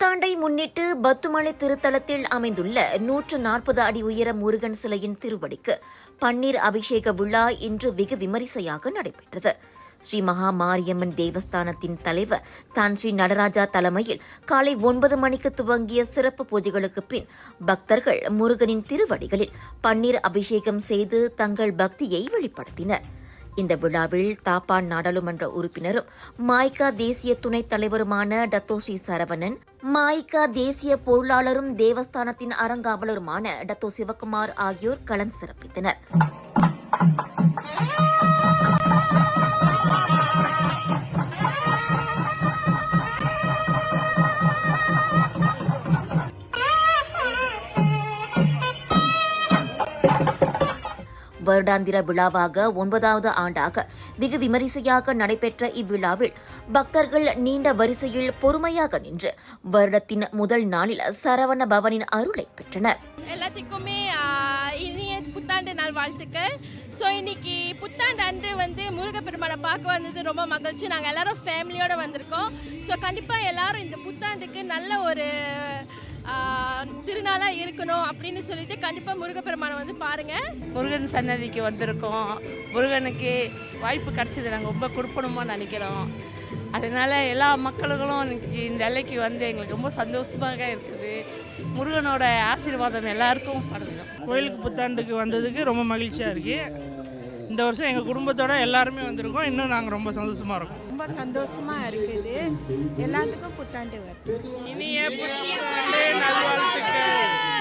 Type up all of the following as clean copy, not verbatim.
புத்தாண்டை முன்னிட்டு பத்துமலை திருத்தலத்தில் அமைந்துள்ள 140 அடி உயர முருகன் சிலையின் திருவடிக்கு பன்னீர் அபிஷேக விழா இன்று வெகு விமரிசையாக நடைபெற்றது. ஸ்ரீ மகா மாரியம்மன் தேவஸ்தானத்தின் தலைவர் தான் ஸ்ரீ நடராஜா தலைமையில் காலை 9 மணிக்கு துவங்கிய சிறப்பு பூஜைகளுக்கு பின் பக்தர்கள் முருகனின் திருவடிகளில் பன்னீர் அபிஷேகம் செய்து தங்கள் பக்தியை வெளிப்படுத்தினர். இந்த விழாவில் தாப்பான் நாடாளுமன்ற உறுப்பினரும் மாய்கா தேசிய துணைத் தலைவருமான டத்தோஸ்ரீ சரவணன், மாய்கா தேசிய பொருளாளரும் தேவஸ்தானத்தின் அறங்காவலருமான டத்தோ சிவகுமார் ஆகியோர் களம் சிறப்பித்தனர். வருடாந்திர விழாவாக 9வது ஆண்டாக வெகு விமரிசையாக நடைபெற்ற இவ்விழாவில் பக்தர்கள் நீண்ட வரிசையில் பொறுமையாக நின்று வருடத்தின் முதல் நாளில் சரவண பவனின் அருளை பெற்றனர். எல்லாத்துக்குமே இனிய புத்தாண்டு நாள் வாழ்த்துக்கள். ஸோ இன்னைக்கு புத்தாண்டு அன்று முருகப்பெருமானை பார்க்க வந்தது ரொம்ப மகிழ்ச்சி. நாங்கள் எல்லாரும் ஃபேமிலியோடு வந்திருக்கோம். ஸோ கண்டிப்பாக எல்லாரும் இந்த புத்தாண்டுக்கு நல்ல ஒரு திருநாளாக இருக்கணும் அப்படின்னு சொல்லிட்டு கண்டிப்பாக முருகப்பெருமானை பாருங்கள். முருகன் சன்னதிக்கு வந்திருக்கோம். முருகனுக்கு வாய்ப்பு கிடைச்சது நாங்கள் ரொம்ப கொடுப்பணுமா நினைக்கிறோம். அதனால் எல்லா மக்களும் இந்த எல்லைக்கு எங்களுக்கு ரொம்ப சந்தோஷமாக இருக்குது. முருகனோட ஆசீர்வாதம் எல்லாருக்கும் படணும். கோயிலுக்கு புத்தாண்டுக்கு வந்ததுக்கு ரொம்ப மகிழ்ச்சியாக இருக்குது. இந்த வருஷம் எங்கள் குடும்பத்தோட எல்லாருமே வந்திருக்கோம். இன்னும் நாங்கள் ரொம்ப சந்தோஷமாக இருக்கோம். ரொம்ப சந்தோஷமாக இருக்குது. எல்லாத்துக்கும் புத்தாண்டு வருது. இனிய புத்தாண்டு நல்வாழ்த்துக்கள்.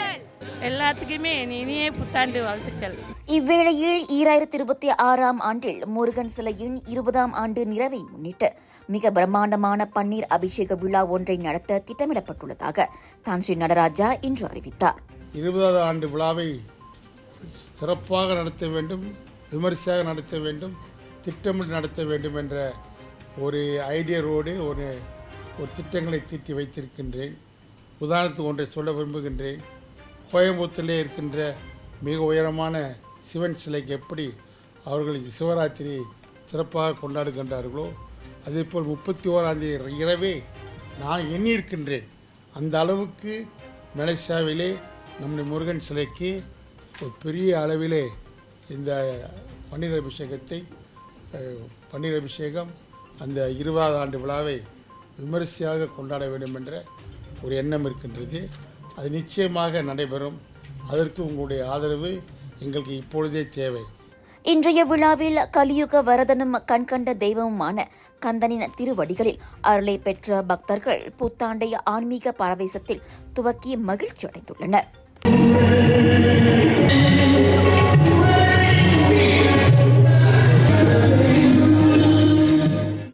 எல்லாத்துக்குமே இனிய புத்தாண்டு வாழ்த்துக்கள். இவ்வேளையில் 2026ஆம் ஆண்டில் முருகன் சிலையின் 20ஆம் ஆண்டு நிறைவை முன்னிட்டு மிக பிரம்மாண்டமான பன்னீர் அபிஷேக விழா ஒன்றை நடத்த திட்டமிடப்பட்டுள்ளதாக தான் ஸ்ரீ நடராஜா இன்று அறிவித்தார். 20வது ஆண்டு விழாவை சிறப்பாக நடத்த வேண்டும், விமரிசையாக நடத்த வேண்டும், திட்டமிட்டு நடத்த வேண்டும் என்ற ஒரு ஐடியாவோடு ஒரு திட்டங்களை தீட்டி வைத்திருக்கின்றேன். உதாரணத்துக்கு ஒன்றை சொல்ல விரும்புகின்றேன். கோயம்புத்தூரிலே இருக்கின்ற மிக உயரமான சிவன் சிலைக்கு எப்படி அவர்கள் சிவராத்திரி சிறப்பாக கொண்டாடுகின்றார்களோ அதேபோல் 31ஆம் தேதி இரவே நான் எண்ணியிருக்கின்றேன். அந்த அளவுக்கு மலேசியாவிலே நம்முடைய முருகன் சிலைக்கு ஒரு பெரிய அளவிலே இந்த பன்னீர் அபிஷேகம் அந்த 20வது ஆண்டு விழாவை விமரிசையாக கொண்டாட வேண்டும் என்ற ஒரு எண்ணம் இருக்கின்றது. அது நிச்சயமாக நடைபெறும். அதற்கு உங்களுடைய ஆதரவு எங்களுக்கு இப்பொழுதே தேவை. இன்றைய விழாவில் கலியுக வரதனும் கண்கண்ட தெய்வமுமான கந்தனின் திருவடிகளில் அருளை பெற்ற பக்தர்கள் புத்தாண்டை ஆன்மீக பரவேசத்தில் துவக்கி மகிழ்ச்சி அடைந்துள்ளனர்.